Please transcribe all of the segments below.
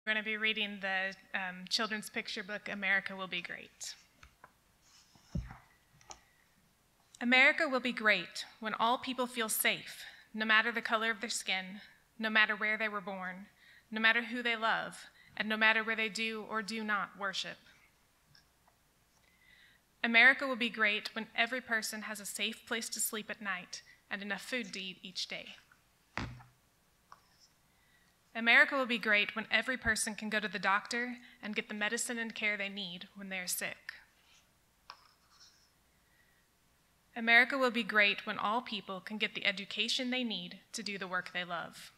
We're going to be reading the children's picture book, America Will Be Great. America will be great when all people feel safe, no matter the color of their skin, no matter where they were born, no matter who they love, and no matter where they do or do not worship. America will be great when every person has a safe place to sleep at night and enough food to eat each day. America will be great when every person can go to the doctor and get the medicine and care they need when they are sick. America will be great when all people can get the education they need to do the work they love.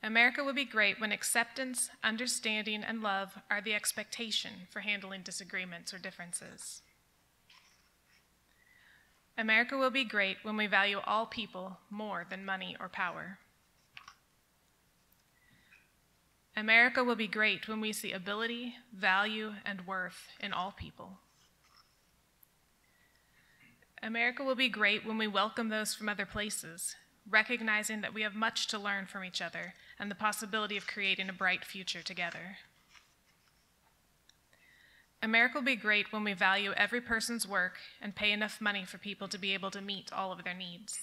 America will be great when acceptance, understanding, and love are the expectation for handling disagreements or differences. America will be great when we value all people more than money or power. America will be great when we see ability, value, and worth in all people. America will be great when we welcome those from other places, recognizing that we have much to learn from each other and the possibility of creating a bright future together. America will be great when we value every person's work and pay enough money for people to be able to meet all of their needs.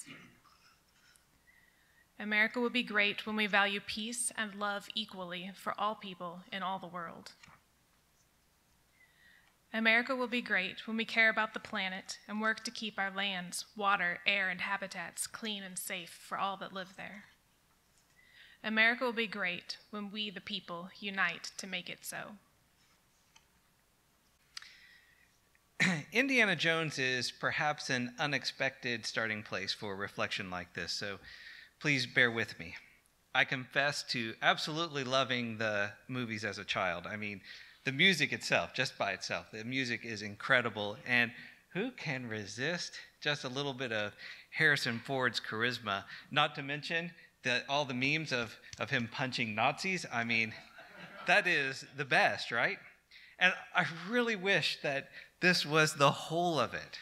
America will be great when we value peace and love equally for all people in all the world. America will be great when we care about the planet and work to keep our lands, water, air, and habitats clean and safe for all that live there. America will be great when we, the people, unite to make it so. Indiana Jones is perhaps an unexpected starting place for a reflection like this, so please bear with me. I confess to absolutely loving the movies as a child. I mean, the music itself, just by itself, the music is incredible, and who can resist just a little bit of Harrison Ford's charisma, not to mention all the memes of him punching Nazis. I mean, that is the best, right? And I really wish that this was the whole of it.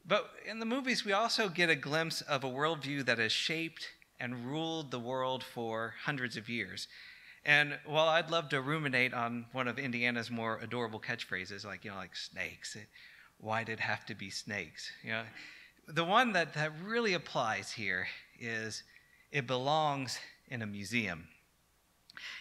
But in the movies, we also get a glimpse of a worldview that has shaped and ruled the world for hundreds of years. And while I'd love to ruminate on one of Indiana's more adorable catchphrases, like snakes, why did it have to be snakes? The one that really applies here is, it belongs in a museum.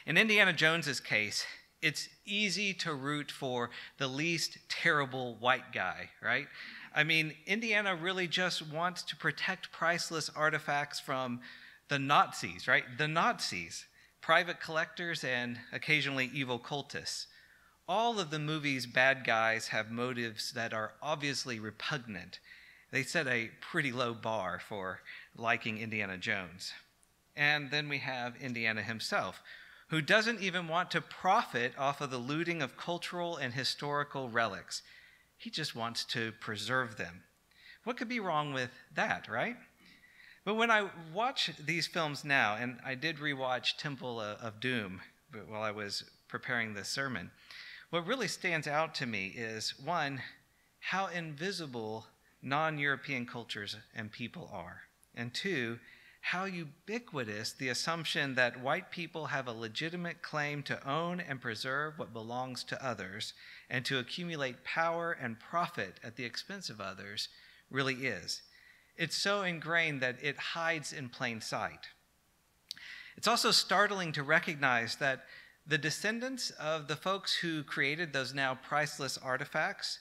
In Indiana Jones's case, it's easy to root for the least terrible white guy, right? I mean, Indiana really just wants to protect priceless artifacts from the Nazis, right? The Nazis, private collectors, and occasionally evil cultists. All of the movie's bad guys have motives that are obviously repugnant. They set a pretty low bar for liking Indiana Jones. And then we have Indiana himself, who doesn't even want to profit off of the looting of cultural and historical relics. He just wants to preserve them. What could be wrong with that, right? But when I watch these films now, and I did rewatch Temple of Doom while I was preparing this sermon, what really stands out to me is, one, how invisible non-European cultures and people are, and two, how ubiquitous the assumption that white people have a legitimate claim to own and preserve what belongs to others and to accumulate power and profit at the expense of others really is. It's so ingrained that it hides in plain sight. It's also startling to recognize that the descendants of the folks who created those now priceless artifacts,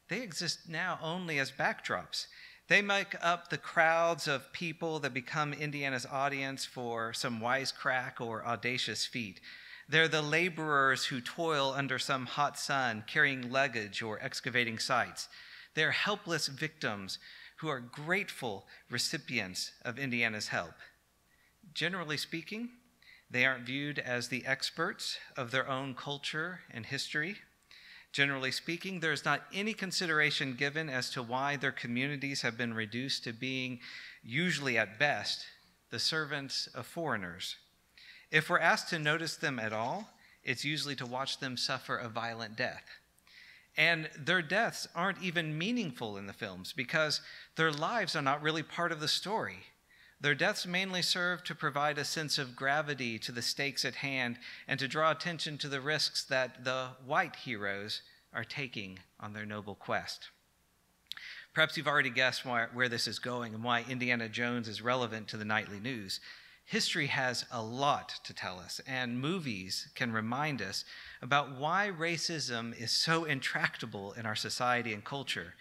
they exist now only as backdrops. They make up the crowds of people that become Indiana's audience for some wisecrack or audacious feat. They're the laborers who toil under some hot sun, carrying luggage or excavating sites. They're helpless victims who are grateful recipients of Indiana's help. Generally speaking, they aren't viewed as the experts of their own culture and history. Generally speaking, there's not any consideration given as to why their communities have been reduced to being, usually at best, the servants of foreigners. If we're asked to notice them at all, it's usually to watch them suffer a violent death. And their deaths aren't even meaningful in the films because their lives are not really part of the story. Their deaths mainly serve to provide a sense of gravity to the stakes at hand and to draw attention to the risks that the white heroes are taking on their noble quest. Perhaps you've already guessed where this is going and why Indiana Jones is relevant to the nightly news. History has a lot to tell us, and movies can remind us about why racism is so intractable in our society and culture.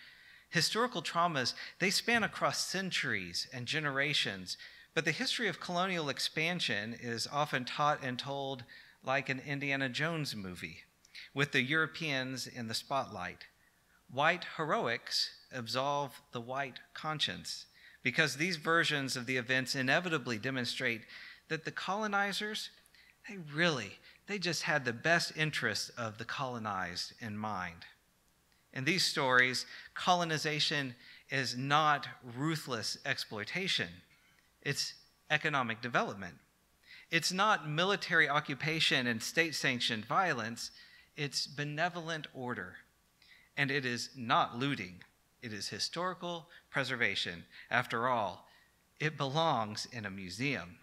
Historical traumas, they span across centuries and generations, but the history of colonial expansion is often taught and told like an Indiana Jones movie, with the Europeans in the spotlight. White heroics absolve the white conscience, because these versions of the events inevitably demonstrate that the colonizers, they just had the best interests of the colonized in mind. In these stories, colonization is not ruthless exploitation. It's economic development. It's not military occupation and state-sanctioned violence. It's benevolent order. And it is not looting. It is historical preservation. After all, it belongs in a museum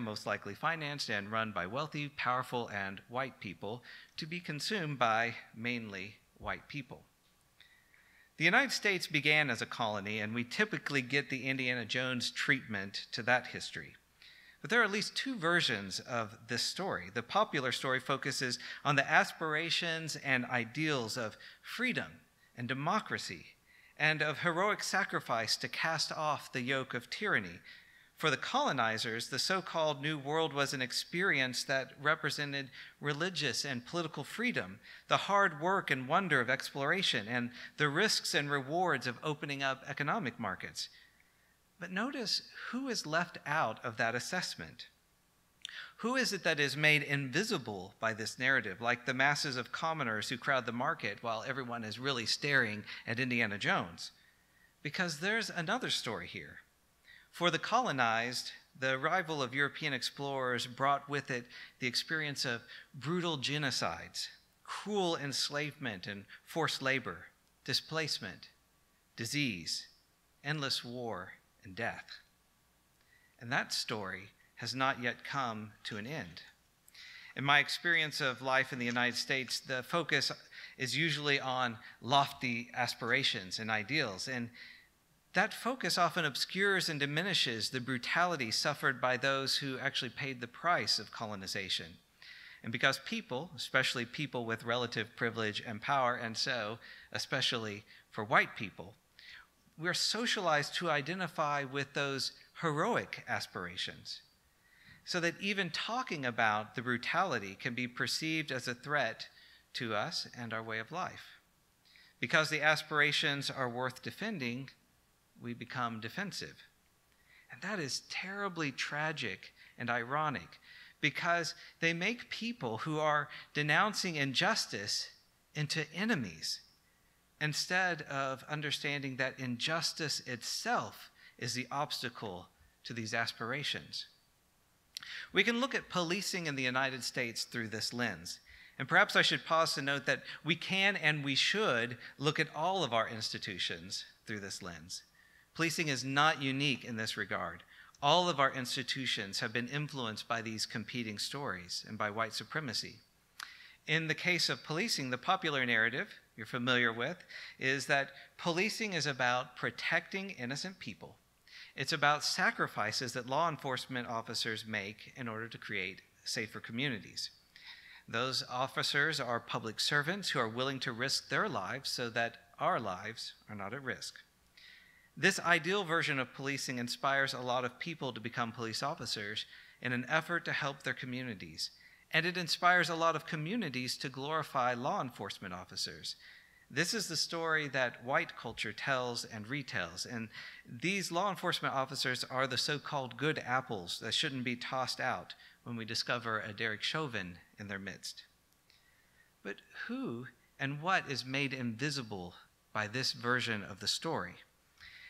most likely financed and run by wealthy, powerful, and white people, to be consumed by mainly white people. The United States began as a colony, and we typically get the Indiana Jones treatment to that history. But there are at least two versions of this story. The popular story focuses on the aspirations and ideals of freedom and democracy, and of heroic sacrifice to cast off the yoke of tyranny. For the colonizers, the so-called New World was an experience that represented religious and political freedom, the hard work and wonder of exploration, and the risks and rewards of opening up economic markets. But notice who is left out of that assessment. Who is it that is made invisible by this narrative, like the masses of commoners who crowd the market while everyone is really staring at Indiana Jones? Because there's another story here. For the colonized, the arrival of European explorers brought with it the experience of brutal genocides, cruel enslavement and forced labor, displacement, disease, endless war, and death. And that story has not yet come to an end. In my experience of life in the United States, the focus is usually on lofty aspirations and ideals, and that focus often obscures and diminishes the brutality suffered by those who actually paid the price of colonization. And because people, especially people with relative privilege and power, and so especially for white people, we're socialized to identify with those heroic aspirations, so that even talking about the brutality can be perceived as a threat to us and our way of life. Because the aspirations are worth defending, we become defensive. And that is terribly tragic and ironic, because they make people who are denouncing injustice into enemies, instead of understanding that injustice itself is the obstacle to these aspirations. We can look at policing in the United States through this lens. And perhaps I should pause to note that we can and we should look at all of our institutions through this lens. Policing is not unique in this regard. All of our institutions have been influenced by these competing stories and by white supremacy. In the case of policing, the popular narrative you're familiar with is that policing is about protecting innocent people. It's about sacrifices that law enforcement officers make in order to create safer communities. Those officers are public servants who are willing to risk their lives so that our lives are not at risk. This ideal version of policing inspires a lot of people to become police officers in an effort to help their communities. And it inspires a lot of communities to glorify law enforcement officers. This is the story that white culture tells and retells. And these law enforcement officers are the so-called good apples that shouldn't be tossed out when we discover a Derek Chauvin in their midst. But who and what is made invisible by this version of the story?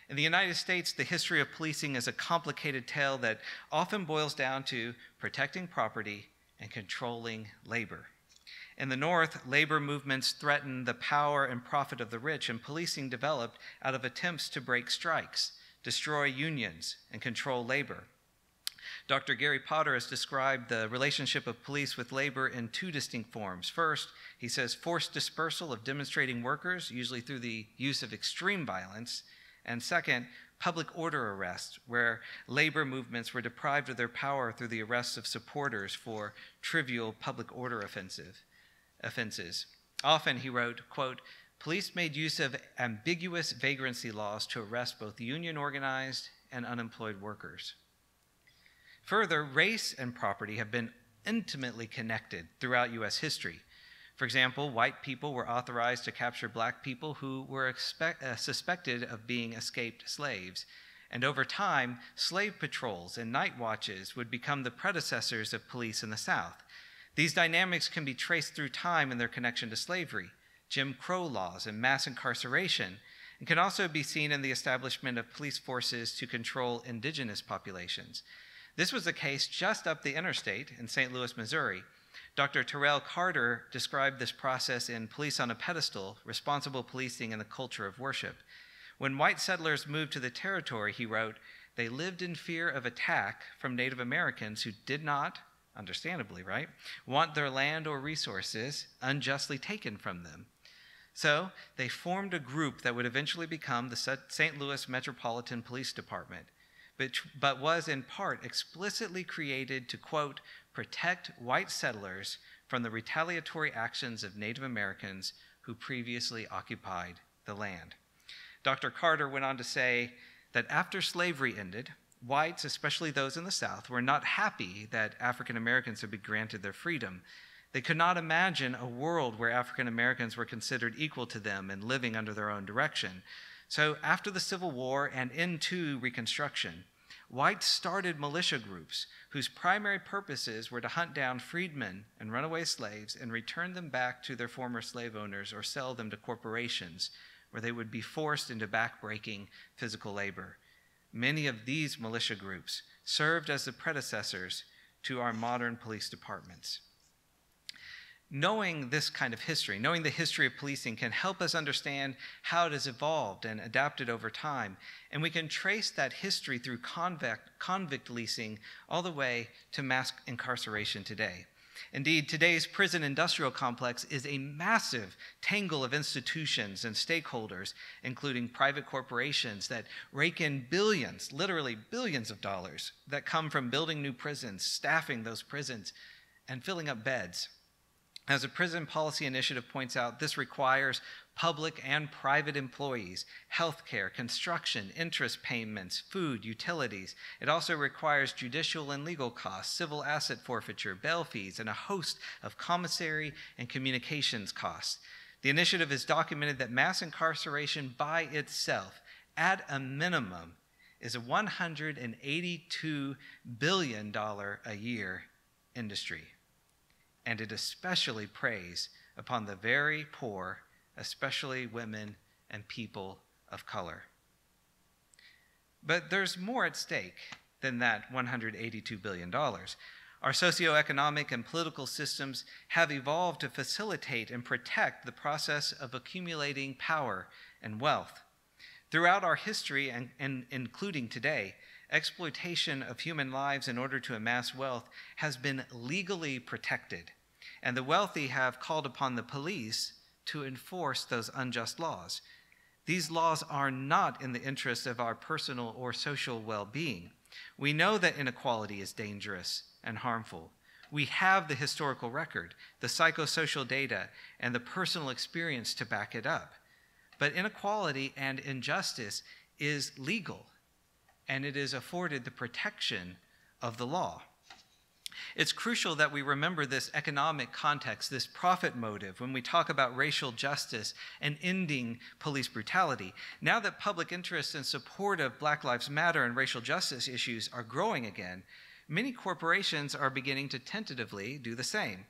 In the United States, the history of policing is a complicated tale that often boils down to protecting property and controlling labor. In the North, labor movements threatened the power and profit of the rich, and policing developed out of attempts to break strikes, destroy unions, and control labor. Dr. Gary Potter has described the relationship of police with labor in two distinct forms. First, he says forced dispersal of demonstrating workers, usually through the use of extreme violence. And second, public order arrest, where labor movements were deprived of their power through the arrests of supporters for trivial public order offenses. Often, he wrote, quote, police made use of ambiguous vagrancy laws to arrest both union-organized and unemployed workers. Further, race and property have been intimately connected throughout U.S. history. For example, white people were authorized to capture black people who were suspected of being escaped slaves. And over time, slave patrols and night watches would become the predecessors of police in the South. These dynamics can be traced through time in their connection to slavery, Jim Crow laws, and mass incarceration, and can also be seen in the establishment of police forces to control indigenous populations. This was the case just up the interstate in St. Louis, Missouri. Dr. Terrell Carter described this process in Police on a Pedestal, Responsible Policing and the Culture of Worship. When white settlers moved to the territory, he wrote, they lived in fear of attack from Native Americans who did not, understandably, right, want their land or resources unjustly taken from them. So they formed a group that would eventually become the St. Louis Metropolitan Police Department, but was in part explicitly created to, quote, protect white settlers from the retaliatory actions of Native Americans who previously occupied the land. Dr. Carter went on to say that after slavery ended, whites, especially those in the South, were not happy that African Americans had been granted their freedom. They could not imagine a world where African Americans were considered equal to them and living under their own direction. So after the Civil War and into Reconstruction, whites started militia groups whose primary purposes were to hunt down freedmen and runaway slaves and return them back to their former slave owners or sell them to corporations where they would be forced into backbreaking physical labor. Many of these militia groups served as the predecessors to our modern police departments. Knowing this kind of history, knowing the history of policing can help us understand how it has evolved and adapted over time, and we can trace that history through convict leasing all the way to mass incarceration today. Indeed, today's prison industrial complex is a massive tangle of institutions and stakeholders, including private corporations that rake in billions, literally billions of dollars, that come from building new prisons, staffing those prisons, and filling up beds. As a prison policy initiative points out, this requires public and private employees, healthcare, construction, interest payments, food, utilities. It also requires judicial and legal costs, civil asset forfeiture, bail fees, and a host of commissary and communications costs. The initiative has documented that mass incarceration by itself, at a minimum, is a $182 billion a year industry. And it especially preys upon the very poor, especially women and people of color. But there's more at stake than that $182 billion. Our socioeconomic and political systems have evolved to facilitate and protect the process of accumulating power and wealth. Throughout our history, and including today, exploitation of human lives in order to amass wealth has been legally protected, and the wealthy have called upon the police to enforce those unjust laws. These laws are not in the interest of our personal or social well-being. We know that inequality is dangerous and harmful. We have the historical record, the psychosocial data, and the personal experience to back it up. But inequality and injustice is legal, and it is afforded the protection of the law. It's crucial that we remember this economic context, this profit motive, when we talk about racial justice and ending police brutality. Now that public interest and support of Black Lives Matter and racial justice issues are growing again, many corporations are beginning to tentatively do the same.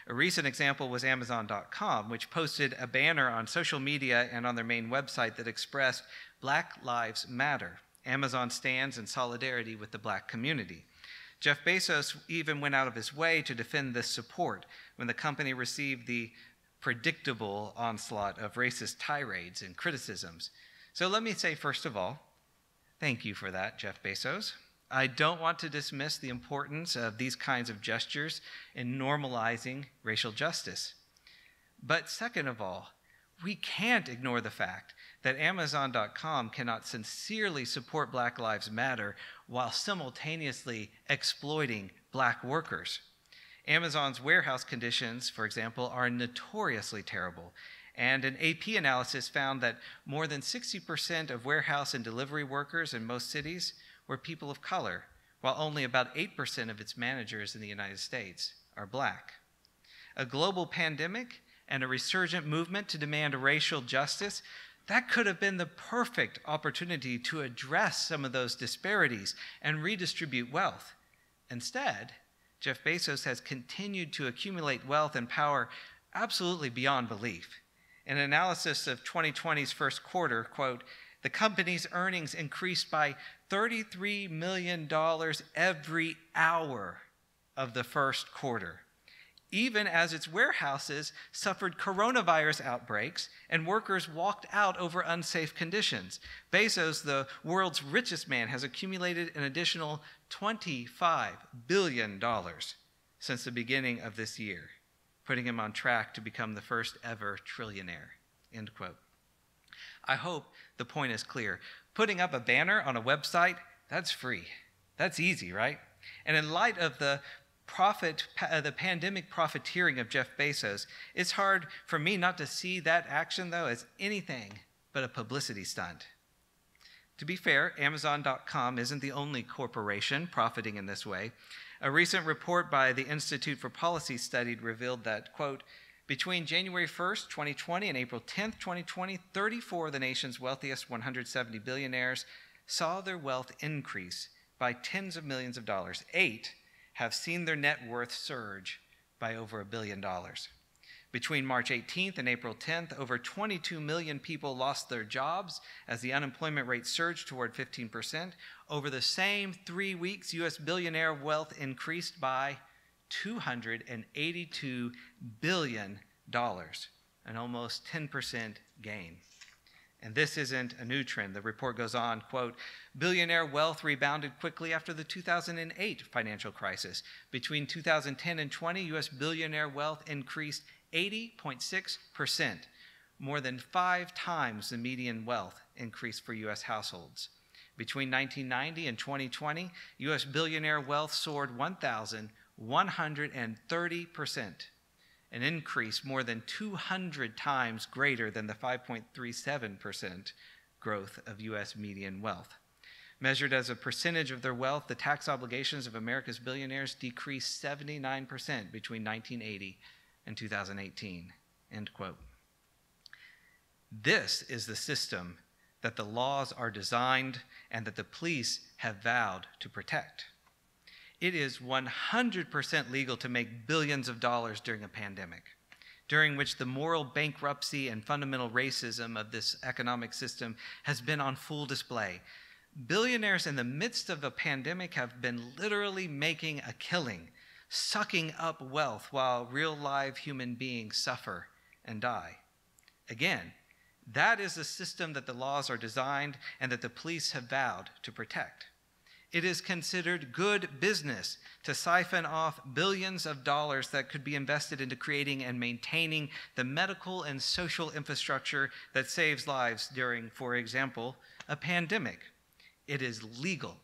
A recent example was Amazon.com, which posted a banner on social media and on their main website that expressed Black Lives Matter. Amazon stands in solidarity with the Black community. Jeff Bezos even went out of his way to defend this support when the company received the predictable onslaught of racist tirades and criticisms. So let me say, first of all, Thank you for that, Jeff Bezos. I don't want to dismiss the importance of these kinds of gestures in normalizing racial justice. But second of all, we can't ignore the fact that Amazon.com cannot sincerely support Black Lives Matter while simultaneously exploiting Black workers. Amazon's warehouse conditions, for example, are notoriously terrible. And an AP analysis found that more than 60% of warehouse and delivery workers in most cities were people of color, while only about 8% of its managers in the United States are Black. A global pandemic and a resurgent movement to demand racial justice, that could have been the perfect opportunity to address some of those disparities and redistribute wealth. Instead, Jeff Bezos has continued to accumulate wealth and power absolutely beyond belief. An analysis of 2020's first quarter, quote, the company's earnings increased by $33 million every hour of the first quarter, even as its warehouses suffered coronavirus outbreaks and workers walked out over unsafe conditions. Bezos, the world's richest man, has accumulated an additional $25 billion since the beginning of this year, putting him on track to become the first ever trillionaire, end quote. I hope the point is clear. Putting up a banner on a website, that's free. That's easy, right? And in light of the pandemic profiteering of Jeff Bezos, it's hard for me not to see that action, though, as anything but a publicity stunt. To be fair, Amazon.com isn't the only corporation profiting in this way. A recent report by the Institute for Policy Studies revealed that, quote, between January 1st, 2020 and April 10th, 2020, 34 of the nation's wealthiest 170 billionaires saw their wealth increase by tens of millions of dollars. 8 have seen their net worth surge by over $1 billion. Between March 18th and April 10th, over 22 million people lost their jobs as the unemployment rate surged toward 15%. Over the same 3 weeks, U.S. billionaire wealth increased by $282 billion, an almost 10% gain. And this isn't a new trend. The report goes on, quote, billionaire wealth rebounded quickly after the 2008 financial crisis. Between 2010 and 20, U.S. billionaire wealth increased 80.6%, more than 5 times the median wealth increase for U.S. households. Between 1990 and 2020, U.S. billionaire wealth soared 1,130%, an increase more than 200 times greater than the 5.37% growth of U.S. median wealth. Measured as a percentage of their wealth, the tax obligations of America's billionaires decreased 79% between 1980 and 2018, end quote. This is the system that the laws are designed and that the police have vowed to protect. It is 100% legal to make billions of dollars during a pandemic, during which the moral bankruptcy and fundamental racism of this economic system has been on full display. Billionaires in the midst of a pandemic have been literally making a killing, sucking up wealth while real live human beings suffer and die. Again, that is the system that the laws are designed and that the police have vowed to protect. It is considered good business to siphon off billions of dollars that could be invested into creating and maintaining the medical and social infrastructure that saves lives during, for example, a pandemic. It is legal,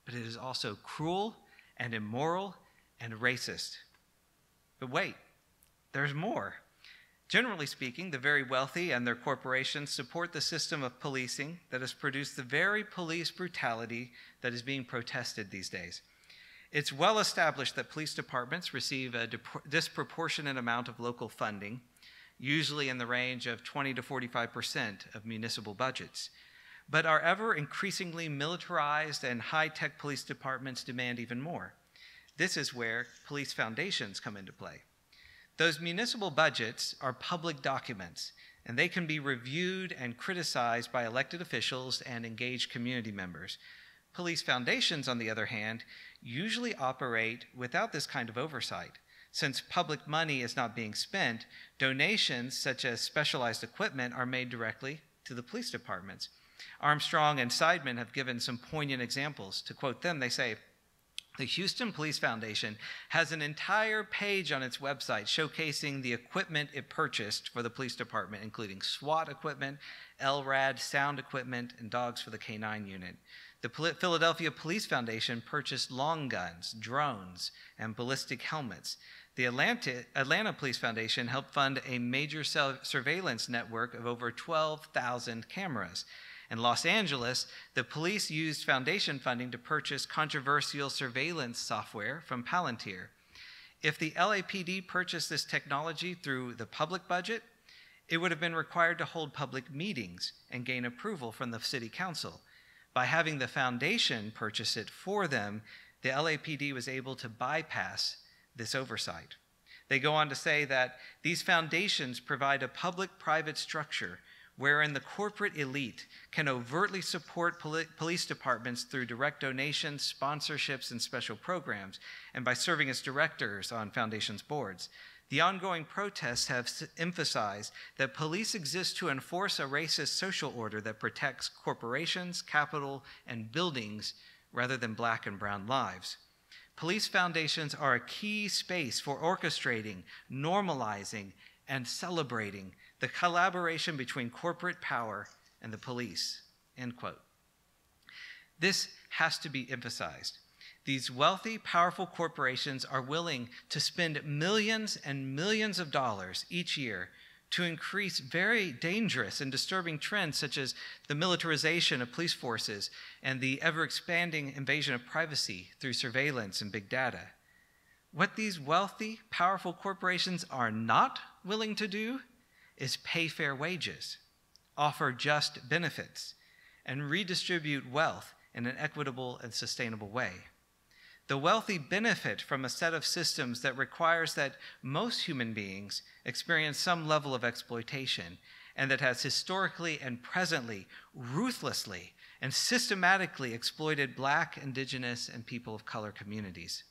but it is also cruel and immoral and racist. But wait, there's more. Generally speaking, the very wealthy and their corporations support the system of policing that has produced the very police brutality that is being protested these days. It's well established that police departments receive a disproportionate amount of local funding, usually in the range of 20 to 45% of municipal budgets. But our ever increasingly militarized and high-tech police departments demand even more. This is where police foundations come into play. Those municipal budgets are public documents, and they can be reviewed and criticized by elected officials and engaged community members. Police foundations, on the other hand, usually operate without this kind of oversight. Since public money is not being spent, donations such as specialized equipment are made directly to the police departments. Armstrong and Seidman have given some poignant examples. To quote them, they say, "The Houston Police Foundation has an entire page on its website showcasing the equipment it purchased for the police department, including SWAT equipment, LRAD sound equipment, and dogs for the K-9 unit. The Philadelphia Police Foundation purchased long guns, drones, and ballistic helmets. The Atlanta Police Foundation helped fund a major surveillance network of over 12,000 cameras. In Los Angeles, the police used foundation funding to purchase controversial surveillance software from Palantir. If the LAPD purchased this technology through the public budget, it would have been required to hold public meetings and gain approval from the city council. By having the foundation purchase it for them, the LAPD was able to bypass this oversight." They go on to say that these foundations provide a public-private structure wherein the corporate elite can overtly support police departments through direct donations, sponsorships, and special programs, and by serving as directors on foundations' boards. The ongoing protests have emphasized that police exist to enforce a racist social order that protects corporations, capital, and buildings rather than black and brown lives. Police foundations are a key space for orchestrating, normalizing, and celebrating the collaboration between corporate power and the police, end quote. This has to be emphasized. These wealthy, powerful corporations are willing to spend millions and millions of dollars each year to increase very dangerous and disturbing trends such as the militarization of police forces and the ever-expanding invasion of privacy through surveillance and big data. What these wealthy, powerful corporations are not willing to do is pay fair wages, offer just benefits, and redistribute wealth in an equitable and sustainable way. The wealthy benefit from a set of systems that requires that most human beings experience some level of exploitation, and that has historically and presently ruthlessly and systematically exploited Black, Indigenous, and people of color communities.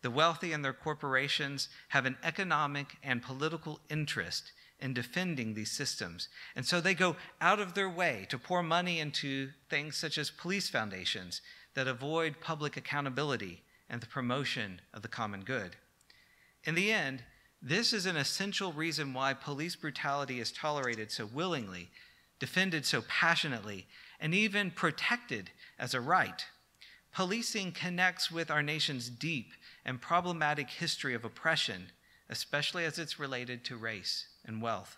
The wealthy and their corporations have an economic and political interest in defending these systems, and so they go out of their way to pour money into things such as police foundations that avoid public accountability and the promotion of the common good. In the end, this is an essential reason why police brutality is tolerated so willingly, defended so passionately, and even protected as a right. Policing connects with our nation's deep and problematic history of oppression, especially as it's related to race and wealth.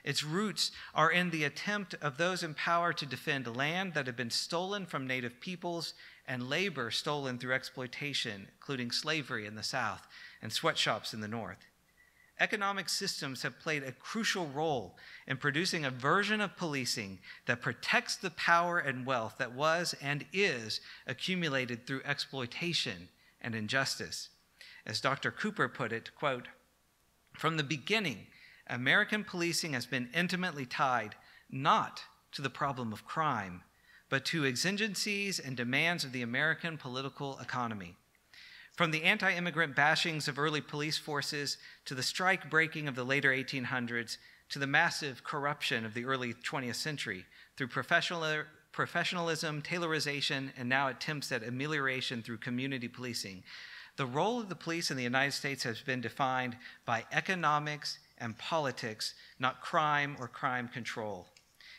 Its roots are in the attempt of those in power to defend land that had been stolen from Native peoples and labor stolen through exploitation, including slavery in the South and sweatshops in the North. Economic systems have played a crucial role in producing a version of policing that protects the power and wealth that was and is accumulated through exploitation and injustice. As Dr. Cooper put it, quote, "From the beginning, American policing has been intimately tied not to the problem of crime, but to exigencies and demands of the American political economy. From the anti-immigrant bashings of early police forces to the strike breaking of the later 1800s to the massive corruption of the early 20th century through professionalism, tailorization, and now attempts at amelioration through community policing, the role of the police in the United States has been defined by economics and politics, not crime or crime control."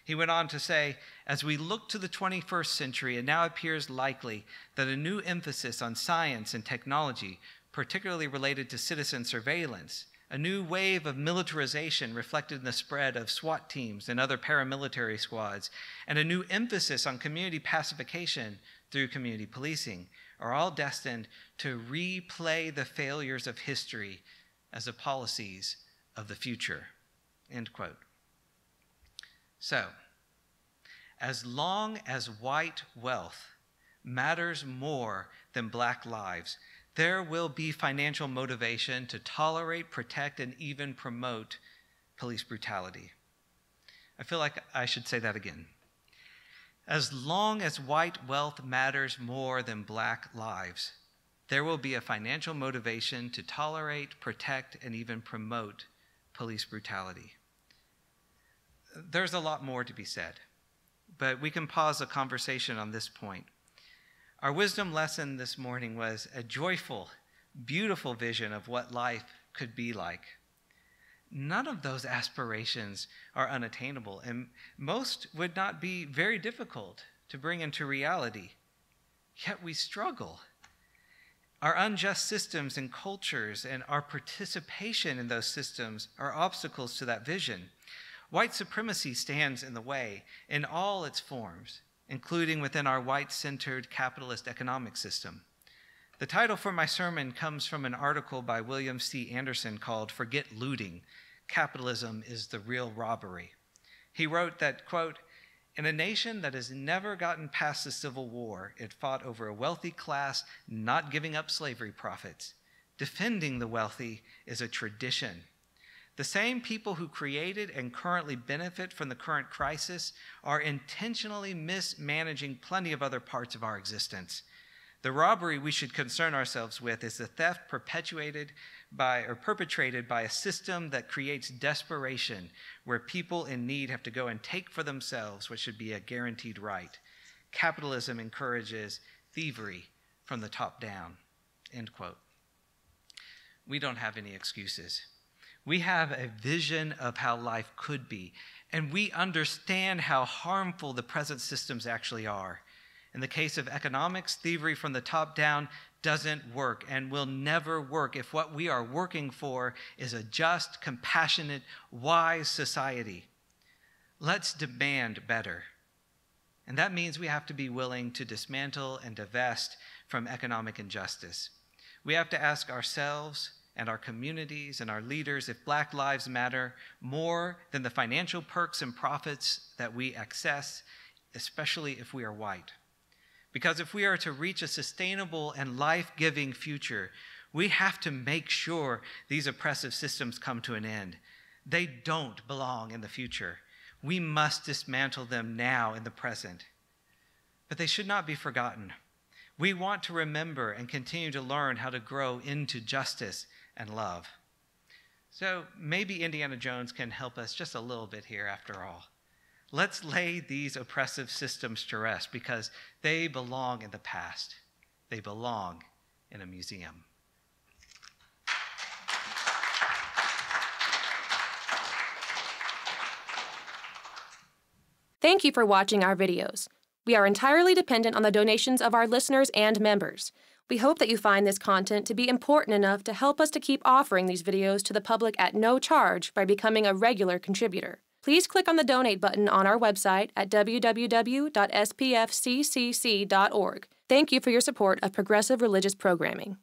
He went on to say, "As we look to the 21st century, it now appears likely that a new emphasis on science and technology, particularly related to citizen surveillance, a new wave of militarization reflected in the spread of SWAT teams and other paramilitary squads, and a new emphasis on community pacification through community policing are all destined to replay the failures of history as the policies of the future," end quote. So, as long as white wealth matters more than Black lives, there will be financial motivation to tolerate, protect, and even promote police brutality. I feel like I should say that again. As long as white wealth matters more than Black lives, there will be a financial motivation to tolerate, protect, and even promote police brutality. There's a lot more to be said, but we can pause the conversation on this point. Our wisdom lesson this morning was a joyful, beautiful vision of what life could be like. None of those aspirations are unattainable, and most would not be very difficult to bring into reality. Yet we struggle. Our unjust systems and cultures and our participation in those systems are obstacles to that vision. White supremacy stands in the way in all its forms, including within our white-centered capitalist economic system. The title for my sermon comes from an article by William C. Anderson called "Forget Looting, Capitalism is the Real Robbery." He wrote that, quote, "In a nation that has never gotten past the Civil War, it fought over a wealthy class not giving up slavery profits. Defending the wealthy is a tradition. The same people who created and currently benefit from the current crisis are intentionally mismanaging plenty of other parts of our existence. The robbery we should concern ourselves with is the theft perpetrated by a system that creates desperation, where people in need have to go and take for themselves what should be a guaranteed right. Capitalism encourages thievery from the top down," end quote. We don't have any excuses. We have a vision of how life could be, and we understand how harmful the present systems actually are. In the case of economics, thievery from the top down doesn't work and will never work if what we are working for is a just, compassionate, wise society. Let's demand better. And that means we have to be willing to dismantle and divest from economic injustice. We have to ask ourselves and our communities and our leaders if Black lives matter more than the financial perks and profits that we access, especially if we are white. Because if we are to reach a sustainable and life-giving future, we have to make sure these oppressive systems come to an end. They don't belong in the future. We must dismantle them now in the present. But they should not be forgotten. We want to remember and continue to learn how to grow into justice and love. So maybe Indiana Jones can help us just a little bit here after all. Let's lay these oppressive systems to rest because they belong in the past. They belong in a museum. Thank you for watching our videos. We are entirely dependent on the donations of our listeners and members. We hope that you find this content to be important enough to help us to keep offering these videos to the public at no charge by becoming a regular contributor. Please click on the donate button on our website at www.spfccc.org. Thank you for your support of progressive religious programming.